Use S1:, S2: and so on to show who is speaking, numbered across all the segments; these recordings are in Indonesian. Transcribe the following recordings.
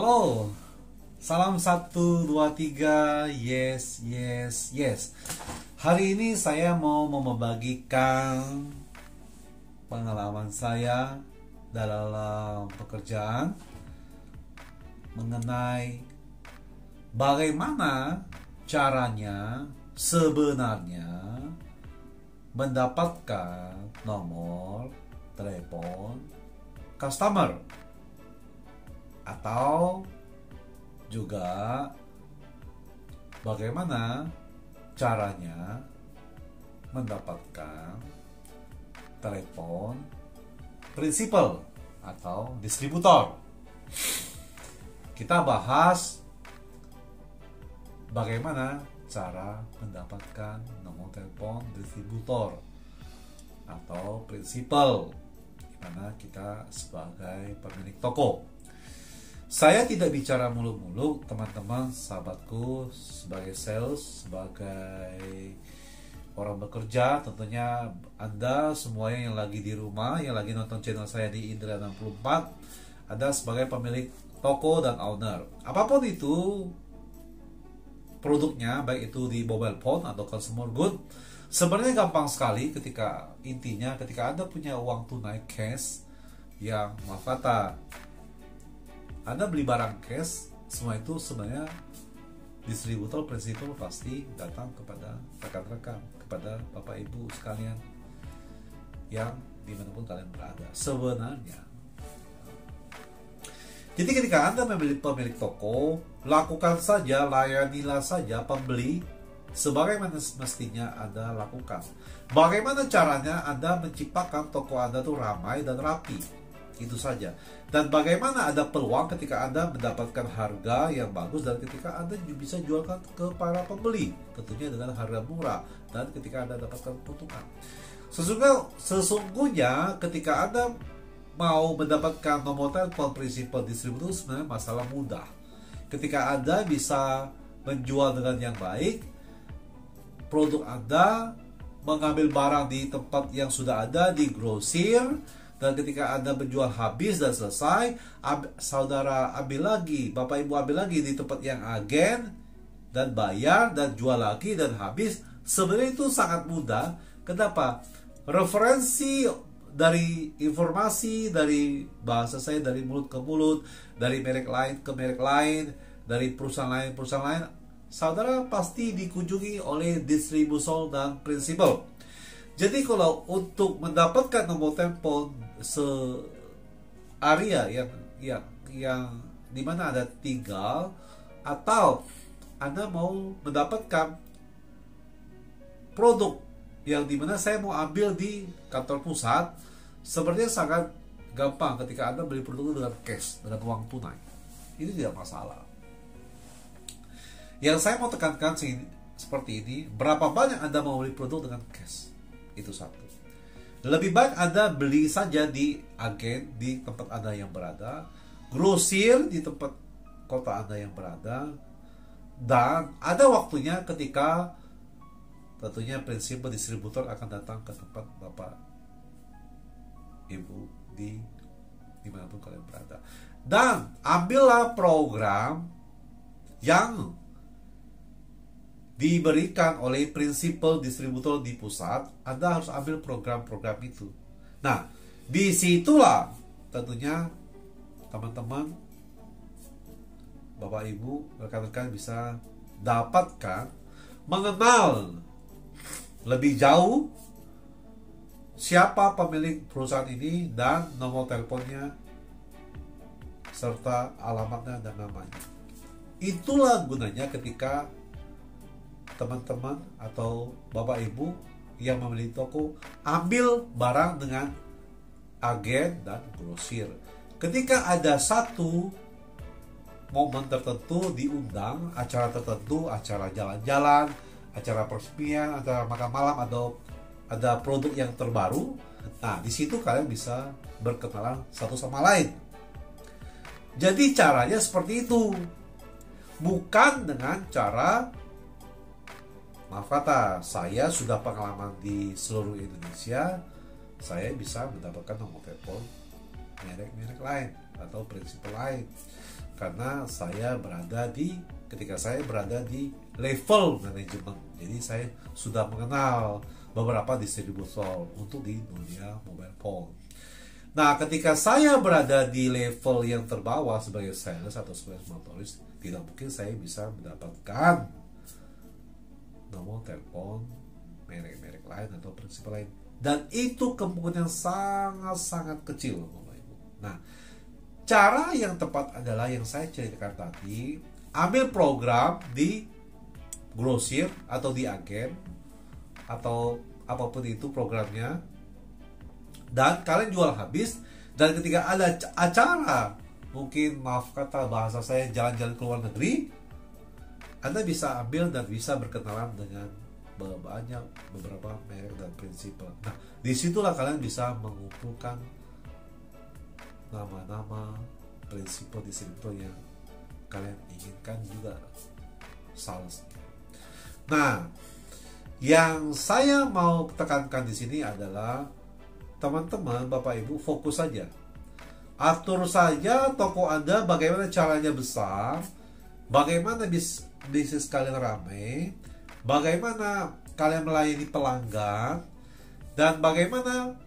S1: Halo, salam 1, 2, 3, yes, yes, yes. Hari ini saya mau membagikan pengalaman saya dalam pekerjaan mengenai bagaimana caranya sebenarnya mendapatkan nomor telepon customer, atau juga bagaimana caranya mendapatkan telepon prinsipal atau distributor. Kita bahas bagaimana cara mendapatkan nomor telepon distributor atau prinsipal, di mana kita sebagai pemilik toko. Saya tidak bicara muluk-muluk, teman-teman, sahabatku, sebagai sales, sebagai orang bekerja. Tentunya Anda semuanya yang lagi di rumah, yang lagi nonton channel saya di Indra 64, Anda sebagai pemilik toko dan owner. Apapun itu produknya, baik itu di mobile phone atau consumer good, sebenarnya gampang sekali. Intinya ketika Anda punya uang tunai cash yang, maaf kata, Anda beli barang cash, semua itu sebenarnya distributor prinsipal pasti datang kepada rekan-rekan, kepada Bapak Ibu sekalian yang dimanapun kalian berada sebenarnya. Jadi ketika Anda pemilik toko, lakukan saja, layanilah saja pembeli sebagaimana mestinya Anda lakukan. Bagaimana caranya Anda menciptakan toko Anda itu ramai dan rapi, itu saja. Dan bagaimana ada peluang ketika Anda mendapatkan harga yang bagus, dan ketika Anda bisa jualkan ke para pembeli, tentunya dengan harga murah, dan ketika Anda dapatkan keuntungan. Sesungguhnya ketika Anda mau mendapatkan nomor telepon prinsipal distributor, sebenarnya masalah mudah. Ketika Anda bisa menjual dengan yang baik produk Anda, mengambil barang di tempat yang sudah ada di grosir, dan ketika Anda menjual habis dan selesai, saudara ambil lagi, Bapak Ibu ambil lagi di tempat yang agen, dan bayar, dan jual lagi, dan habis. Sebenarnya itu sangat mudah. Kenapa? Referensi dari informasi, dari bahasa saya, dari mulut ke mulut, dari merek lain ke merek lain, dari perusahaan lain, saudara pasti dikunjungi oleh distributor dan prinsipal. Jadi kalau untuk mendapatkan nomor telepon area yang dimana Anda tinggal, atau Anda mau mendapatkan produk yang dimana saya mau ambil di kantor pusat, sebenarnya sangat gampang ketika Anda beli produk dengan cash, dengan uang tunai. Ini tidak masalah. Yang saya mau tekankan seperti ini, berapa banyak Anda mau beli produk dengan cash? Itu satu. Lebih baik Anda beli saja di agen di tempat Anda yang berada, grosir di tempat kota Anda yang berada, dan ada waktunya ketika tentunya prinsipal distributor akan datang ke tempat Bapak Ibu dimanapun kalian berada. Dan ambillah program yang diberikan oleh prinsipal distributor di pusat. Anda harus ambil program-program itu. Nah, disitulah tentunya teman-teman, Bapak Ibu, rekan-rekan bisa dapatkan, mengenal lebih jauh siapa pemilik perusahaan ini, dan nomor teleponnya, serta alamatnya dan namanya. Itulah gunanya ketika teman-teman atau Bapak Ibu yang memiliki toko ambil barang dengan agen dan grosir. Ketika ada satu momen tertentu diundang, acara tertentu, acara jalan-jalan, acara peresmian, acara makan malam, atau ada produk yang terbaru, nah di situ kalian bisa berkenalan satu sama lain. Jadi caranya seperti itu, bukan dengan cara, maaf kata, saya sudah pengalaman di seluruh Indonesia, saya bisa mendapatkan nomor telepon merek-merek lain atau prinsip lain. Karena ketika saya berada di level manajemen, jadi saya sudah mengenal beberapa distributor untuk di dunia mobile phone. Nah, ketika saya berada di level yang terbawah sebagai sales atau sebagai motoris, tidak mungkin saya bisa mendapatkan nomor telepon merek-merek lain atau prinsip lain. Dan itu kemungkinan sangat-sangat kecil, Bapak Ibu. Nah, cara yang tepat adalah yang saya ceritakan tadi, ambil program di grosir atau di agen atau apapun itu programnya, dan kalian jual habis. Dan ketika ada acara, mungkin maaf kata bahasa saya, jalan-jalan ke luar negeri, Anda bisa ambil dan bisa berkenalan dengan beberapa merek dan prinsip. Nah, disitulah kalian bisa mengumpulkan nama-nama prinsip distributor yang kalian inginkan juga sales. Nah, yang saya mau tekankan di sini adalah teman-teman, Bapak Ibu, fokus saja. Atur saja toko Anda bagaimana caranya besar, bagaimana bisnis kalian ramai, bagaimana kalian melayani pelanggan, dan bagaimana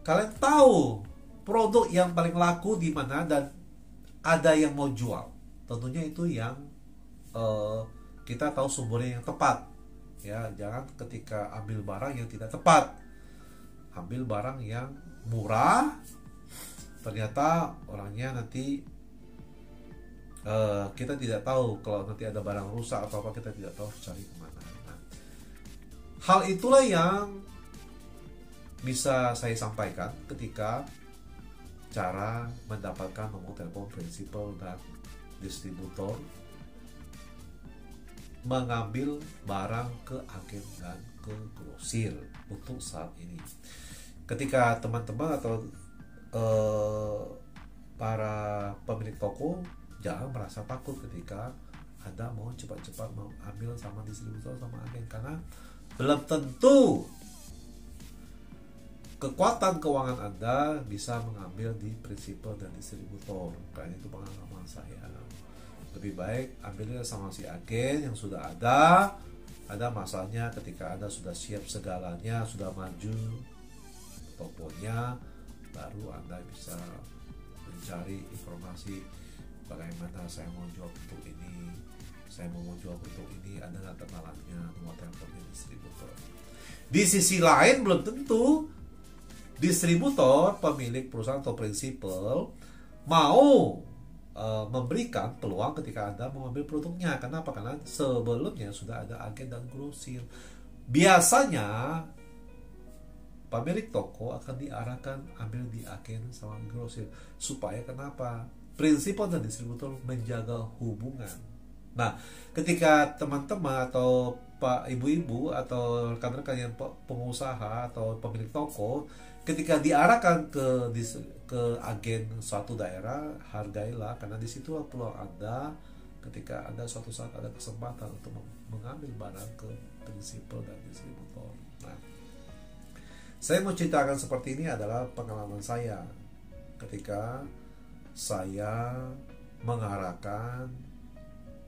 S1: kalian tahu produk yang paling laku di mana dan ada yang mau jual. Tentunya itu yang kita tahu sumbernya yang tepat. Ya, jangan ketika ambil barang yang tidak tepat. Ambil barang yang murah, ternyata orangnya nanti kita tidak tahu, kalau nanti ada barang rusak atau apa, kita tidak tahu cari kemana. Nah, hal itulah yang bisa saya sampaikan ketika cara mendapatkan nomor telepon prinsipal dan distributor mengambil barang ke agen dan ke grosir untuk saat ini. Ketika teman-teman atau para pemilik toko, jangan merasa takut ketika Anda mau cepat-cepat mengambil sama distributor sama agen, karena belum tentu kekuatan keuangan Anda bisa mengambil di prinsipal dan distributor. Karena itu pengalaman saya. Lebih baik ambilnya sama si agen yang sudah ada. Ada masalahnya ketika Anda sudah siap segalanya, sudah maju tokonya, baru Anda bisa mencari informasi bagaimana saya mau jual untuk ini, saya mau jual untuk ini, ada nggak kenalannya, nomor teleponnya distributor. Di sisi lain belum tentu distributor, pemilik perusahaan atau prinsipal mau memberikan peluang ketika Anda mengambil produknya. Kenapa? Karena sebelumnya sudah ada agen dan grosir. Biasanya pemilik toko akan diarahkan ambil di agen sama grosir. Supaya kenapa? Prinsipal dan distributor menjaga hubungan. Nah, ketika teman-teman atau Pak Ibu-ibu atau rekan-rekan yang pengusaha atau pemilik toko, ketika diarahkan ke agen suatu daerah, hargailah, karena disitulah peluang Anda ketika Anda suatu saat ada kesempatan untuk mengambil barang ke prinsipal dan distributor. Nah, saya mau ceritakan seperti ini adalah pengalaman saya ketika saya mengarahkan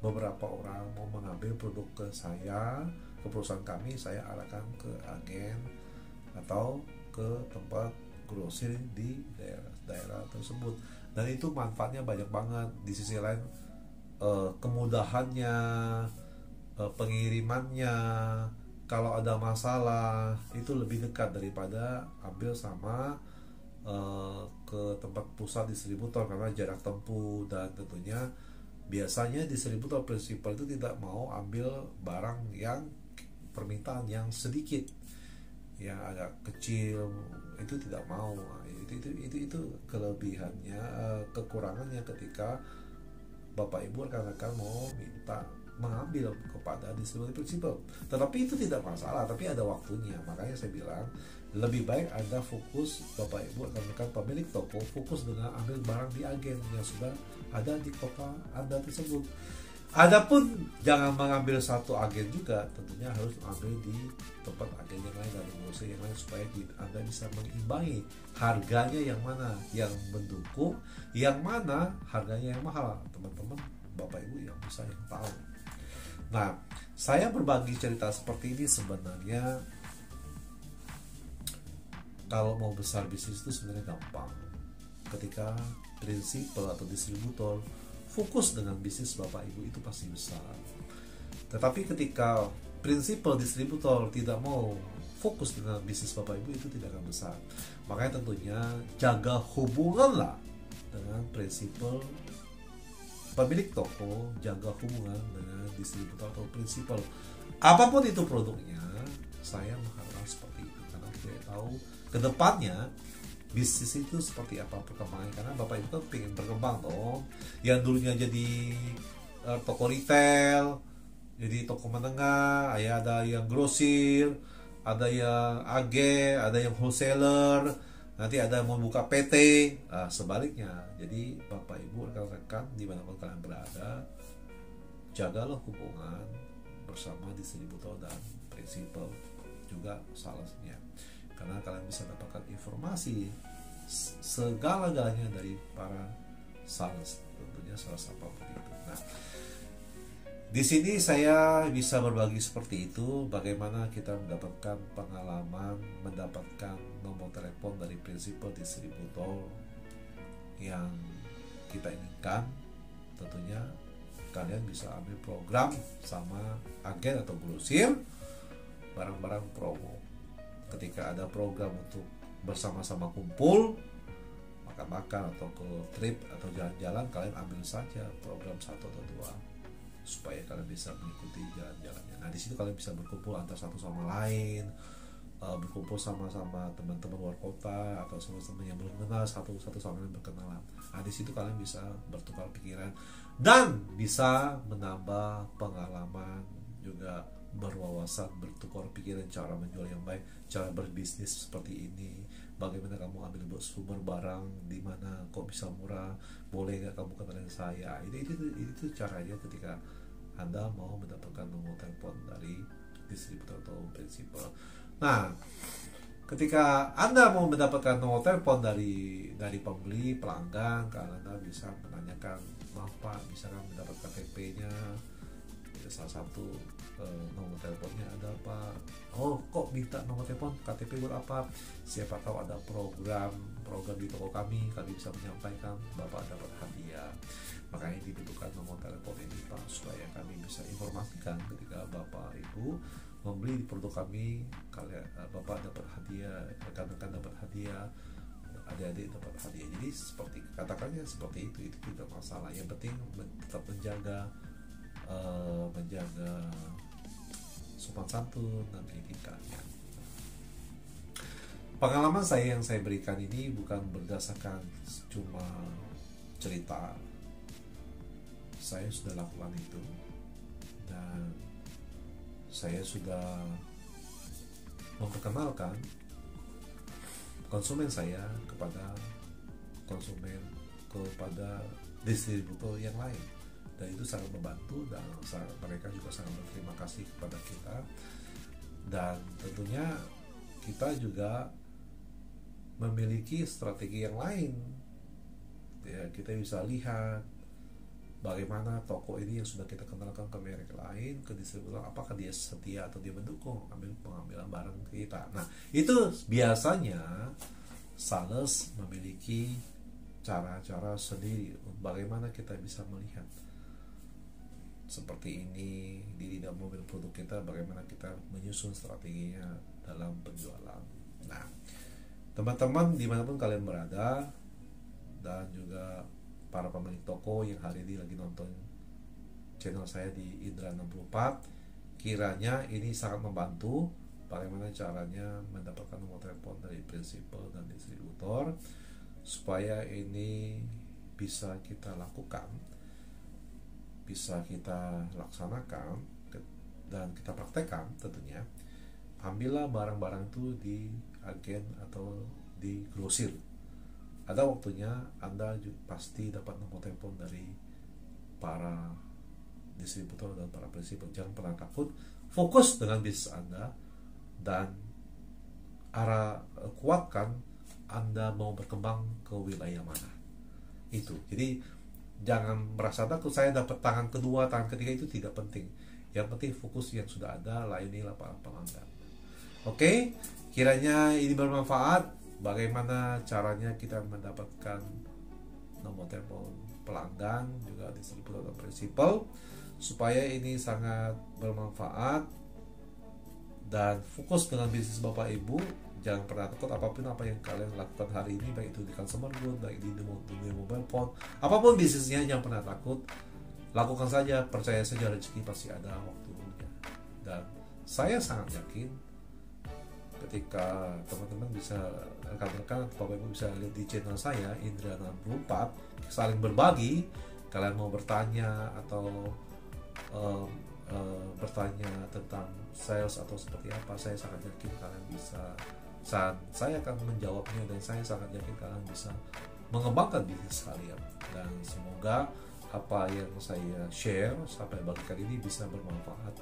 S1: beberapa orang mau mengambil produk ke saya, ke perusahaan kami, saya arahkan ke agen atau ke tempat grosir di daerah tersebut. Dan itu manfaatnya banyak banget. Di sisi lain kemudahannya, pengirimannya, kalau ada masalah itu lebih dekat daripada ambil sama ke tempat pusat distributor, karena jarak tempuh, dan tentunya biasanya distributor prinsipal itu tidak mau ambil barang yang permintaan yang sedikit, yang agak kecil, itu tidak mau. Itu kelebihannya, kekurangannya ketika Bapak Ibu rekan-rekan mau minta mengambil kepada distributor prinsipal. Tetapi itu tidak masalah, tapi ada waktunya. Makanya saya bilang lebih baik Anda fokus, Bapak Ibu rekan-rekan pemilik toko, fokus dengan ambil barang di agen yang sudah ada di kota Anda tersebut. Adapun jangan mengambil satu agen juga, tentunya harus ambil di tempat agen yang lain dan grosir yang lain supaya Anda bisa mengimbangi harganya yang mana yang mendukung, yang mana harganya yang mahal. Teman-teman, Bapak Ibu yang bisa yang tahu. Nah, saya berbagi cerita seperti ini sebenarnya kalau mau besar bisnis itu sebenarnya gampang. Ketika prinsipal atau distributor fokus dengan bisnis Bapak Ibu itu pasti besar. Tetapi ketika prinsipal distributor tidak mau fokus dengan bisnis Bapak Ibu itu tidak akan besar. Makanya tentunya jaga hubunganlah dengan prinsipal pemilik toko, jaga hubungan dengan distributor atau prinsipal. Apapun itu produknya, saya mengharapkan seperti itu karena kita tahu kedepannya bisnis itu seperti apa perkembangannya, karena Bapak Ibu kan pengen berkembang dong. Yang dulunya jadi toko retail, jadi toko menengah, ya ada yang grosir, ada yang agen, ada yang wholesaler, nanti ada yang membuka PT, sebaliknya. Jadi Bapak Ibu rekan-rekan dimanapun kalian berada, jagalah hubungan bersama distributor dan prinsipal juga salesnya, karena kalian bisa dapatkan informasi segala-galanya dari para sales, tentunya sales apapun itu. Nah, di sini saya bisa berbagi seperti itu, bagaimana kita mendapatkan pengalaman, mendapatkan nomor telepon dari prinsipal distributor yang kita inginkan. Tentunya kalian bisa ambil program sama agen atau grosir, barang-barang promo. Ketika ada program untuk bersama-sama kumpul, makan-makan atau ke trip atau jalan-jalan, kalian ambil saja program 1 atau 2 supaya kalian bisa mengikuti jalan-jalannya. Nah, di situ kalian bisa berkumpul antar satu sama lain, berkumpul sama-sama teman-teman luar kota atau sama-sama yang belum kenal, satu sama lain berkenalan. Nah, di situ kalian bisa bertukar pikiran dan bisa menambah pengalaman, juga berwawasan, bertukar pikiran cara menjual yang baik, cara berbisnis seperti ini. Bagaimana kamu ambil sumber barang di mana kok bisa murah, boleh nggak kamu kenalin saya. Itu caranya ketika Anda mau mendapatkan nomor telepon dari distributor atau prinsipal. Nah, ketika Anda mau mendapatkan nomor telepon dari pembeli, pelanggan, Anda bisa menanyakan, maaf Pak, bisa kan mendapatkan KTP-nya, salah satu nomor teleponnya ada apa? Oh, kok minta nomor telepon, KTP buat apa? Siapa tahu ada program di toko kami bisa menyampaikan Bapak dapat hadiah. Makanya dibutuhkan nomor telepon ini Pak, supaya kami bisa informasikan ketika Bapak Ibu membeli di produk kami, kalian Bapak dapat hadiah, rekan-rekan dapat hadiah, adik-adik dapat hadiah. Jadi seperti katakannya seperti itu tidak masalah. Yang penting tetap menjaga sopan santun dan etikanya. Pengalaman saya yang saya berikan ini bukan berdasarkan cuma cerita. Saya sudah lakukan itu dan saya sudah memperkenalkan konsumen saya kepada distributor yang lain, dan itu sangat membantu dan mereka juga sangat berterima kasih kepada kita. Dan tentunya kita juga memiliki strategi yang lain ya, kita bisa lihat bagaimana toko ini yang sudah kita kenalkan ke merek lain, ke distributor, apakah dia setia atau dia mendukung pengambilan barang kita. Nah, itu biasanya sales memiliki cara-cara sendiri bagaimana kita bisa melihat seperti ini di dalam mobil produk kita, bagaimana kita menyusun strateginya dalam penjualan. Nah, teman-teman dimanapun kalian berada, dan juga para pemilik toko yang hari ini lagi nonton channel saya di Indra 64, kiranya ini sangat membantu bagaimana caranya mendapatkan nomor telepon dari prinsipal dan distributor, supaya ini bisa kita lakukan, bisa kita laksanakan dan kita praktekkan. Tentunya ambillah barang-barang itu di agen atau di grosir. Ada waktunya Anda pasti dapat nomor telepon dari para distributor dan para prinsipal. Jangan pernah takut, fokus dengan bisnis Anda dan kuatkan Anda mau berkembang ke wilayah mana. Itu. Jadi jangan merasa takut saya dapat tangan kedua, tangan ketiga, itu tidak penting. Yang penting fokus yang sudah ada, layanilah para pelanggan. Oke, kiranya ini bermanfaat. Bagaimana caranya kita mendapatkan nomor telepon pelanggan, juga distributor dan prinsipal, supaya ini sangat bermanfaat dan fokus dengan bisnis Bapak Ibu. Jangan pernah takut apapun apa yang kalian lakukan hari ini, baik itu di consumer good, baik di dunia mobile phone, apapun bisnisnya, jangan pernah takut. Lakukan saja, percaya saja rezeki pasti ada waktunya. Dan saya sangat yakin ketika teman-teman bisa, rekan-rekan atau Bapak Ibu bisa lihat di channel saya Indra 64, saling berbagi. Kalian mau bertanya atau bertanya tentang sales atau seperti apa, saya sangat yakin kalian bisa, saya akan menjawabnya, dan saya sangat yakin kalian bisa mengembangkan bisnis kalian. Dan semoga apa yang saya share sampai bagi kali ini bisa bermanfaat.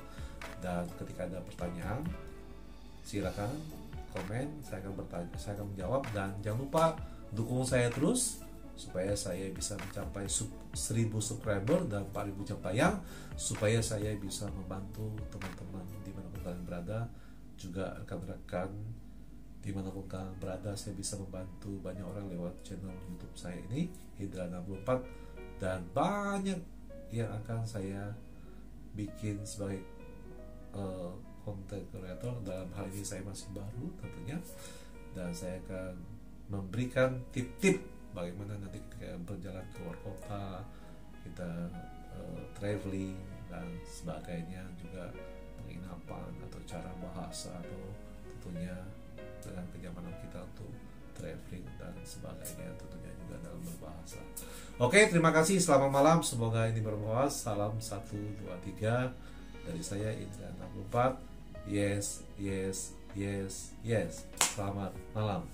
S1: Dan ketika ada pertanyaan, silakan komen, saya akan bertanya, saya akan menjawab. Dan jangan lupa dukung saya terus supaya saya bisa mencapai 1000 subscriber dan 4000 pencapaian, supaya saya bisa membantu teman-teman dimanapun kalian berada, juga rekan-rekan dimanapun kalian berada. Saya bisa membantu banyak orang lewat channel YouTube saya ini Indra 64, dan banyak yang akan saya bikin sebagai content creator. Dalam hal ini saya masih baru tentunya, dan saya akan memberikan tip-tip bagaimana nanti ketika berjalan ke luar kota, kita traveling dan sebagainya, juga penginapan atau cara bahasa, atau tentunya dengan kenyamanan kita untuk traveling dan sebagainya, tentunya juga dalam berbahasa. Oke, terima kasih, selamat malam, semoga ini bermanfaat. Salam 1, 2, 3 dari saya Indra 64. Yes, yes, yes, yes. Selamat malam.